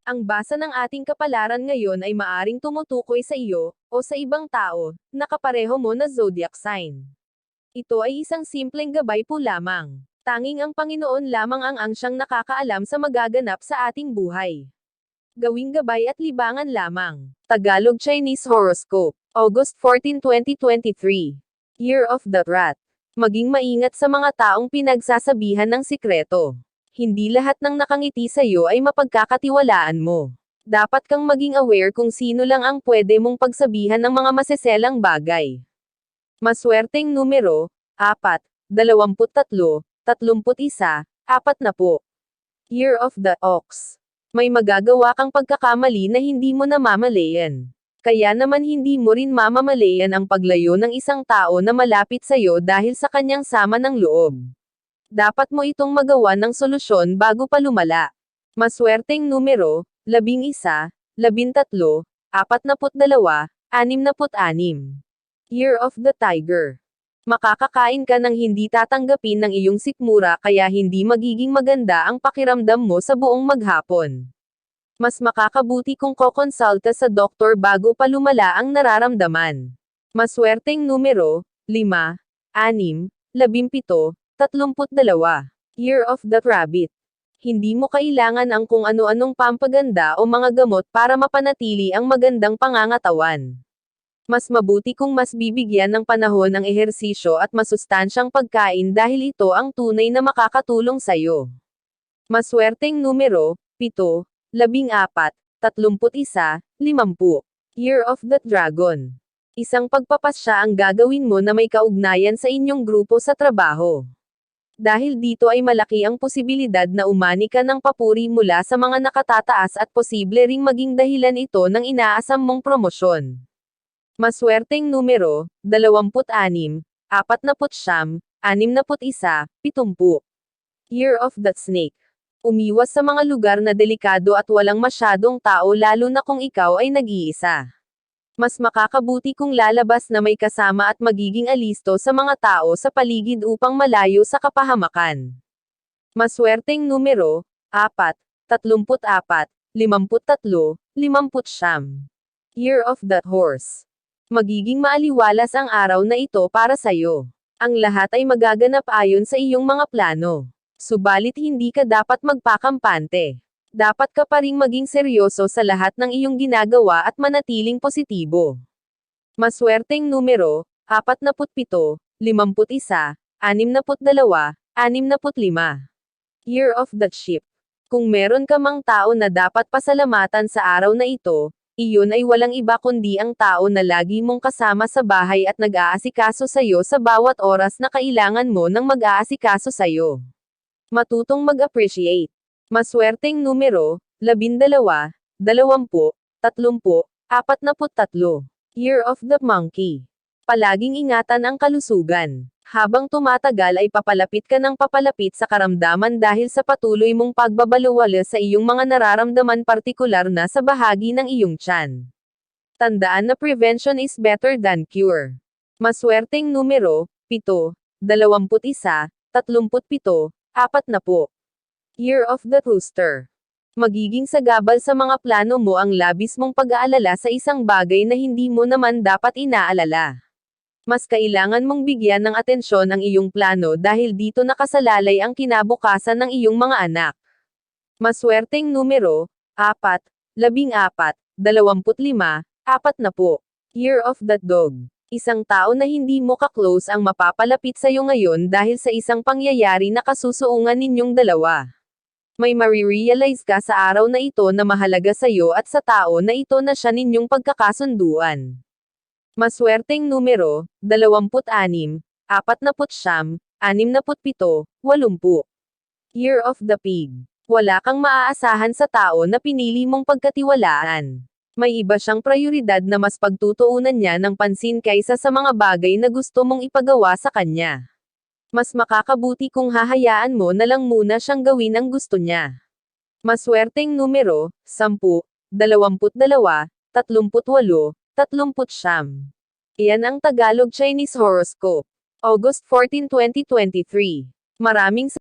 Ang basa ng ating kapalaran ngayon ay maaring tumutukoy sa iyo, o sa ibang tao, na kapareho mo na zodiac sign. Ito ay isang simpleng gabay po lamang. Tanging ang Panginoon lamang ang siyang nakakaalam sa magaganap sa ating buhay. Gawing gabay at libangan lamang. Tagalog Chinese Horoscope. August 14, 2023. Year of the Rat. Maging maingat sa mga taong pinagsasabihan ng sikreto. Hindi lahat ng nakangiti sa iyo ay mapagkakatiwalaan mo. Dapat kang maging aware kung sino lang ang pwede mong pagsabihan ng mga maseselang bagay. Maswerteng numero, 4, 23, 31, 40. Year of the Ox. May magagawa kang pagkakamali na hindi mo namamalayan. Kaya naman hindi mo rin mamamalayan ang paglayo ng isang tao na malapit sa iyo dahil sa kanyang sama ng loob. Dapat mo itong magawa ng solusyon bago pa lumala. Maswerteng numero, 11, 13, 42, 66. Year of the Tiger. Makakakain ka ng hindi tatanggapin ng iyong sikmura kaya hindi magiging maganda ang pakiramdam mo sa buong maghapon. Mas makakabuti kung kokonsulta sa doktor bago pa lumala ang nararamdaman. Maswerteng numero, 5, 6, 17, 32. Year of the Rabbit. Hindi mo kailangan ang kung ano-anong pampaganda o mga gamot para mapanatili ang magandang pangangatawan. Mas mabuti kung mas bibigyan ng panahon ang ehersisyo at masustansyang pagkain dahil ito ang tunay na makakatulong sa'yo. Maswerteng numero, 7, 14, 31, 50. Year of the Dragon. Isang pagpapasya ang gagawin mo na may kaugnayan sa inyong grupo sa trabaho. Dahil dito ay malaki ang posibilidad na umani ka ng papuri mula sa mga nakatataas at posible ring maging dahilan ito ng inaasam mong promosyon. Maswerteng numero, 26, 49, 61, 70. Year of the Snake. Umiwas sa mga lugar na delikado at walang masyadong tao lalo na kung ikaw ay nag-iisa. Mas makakabuti kung lalabas na may kasama at magiging alisto sa mga tao sa paligid upang malayo sa kapahamakan. Maswerteng numero, 4, 34, 53, 50. Year of the Horse. Magiging maaliwalas ang araw na ito para sa'yo. Ang lahat ay magaganap ayon sa iyong mga plano. Subalit hindi ka dapat magpakampante. Dapat ka pa ring maging seryoso sa lahat ng iyong ginagawa at manatiling positibo. Maswerteng numero, 47, 51, 62, 65. Year of the Sheep. Kung meron ka mang tao na dapat pasalamatan sa araw na ito, iyon ay walang iba kundi ang tao na lagi mong kasama sa bahay at nag-aasikaso sa'yo sa bawat oras na kailangan mo ng mag-aasikaso sa'yo. Matutong mag-appreciate. Maswerteng numero, 12, 20, 30, 43. Year of the Monkey. Palaging ingatan ang kalusugan. Habang tumatagal ay papalapit ka ng papalapit sa karamdaman dahil sa patuloy mong pagbabaluwala sa iyong mga nararamdaman partikular na sa bahagi ng iyong tiyan. Tandaan na prevention is better than cure. Maswerteng numero, 7, 21, 37, 40. Year of the Rooster. Magiging sagabal sa mga plano mo ang labis mong pag-aalala sa isang bagay na hindi mo naman dapat inaalala. Mas kailangan mong bigyan ng atensyon ang iyong plano dahil dito nakasalalay ang kinabukasan ng iyong mga anak. Maswerteng numero, 4, 14, 25, 40. Year of the Dog. Isang tao na hindi mo ka-close ang mapapalapit sa iyo ngayon dahil sa isang pangyayari na kasusuungan ninyong dalawa. May marirealize ka sa araw na ito na mahalaga sa iyo at sa tao na ito na siya ninyong pagkakasunduan. Maswerteng numero, 26, 49, 67, 80. Year of the Pig. Wala kang maaasahan sa tao na pinili mong pagkatiwalaan. May iba siyang prioridad na mas pagtutuunan niya ng pansin kaysa sa mga bagay na gusto mong ipagawa sa kanya. Mas makakabuti kung hahayaan mo na lang muna siyang gawin ang gusto niya. Maswerteng numero, 10, 22, 38, 30. Iyan ang Tagalog Chinese Horoscope. August 14, 2023. Maraming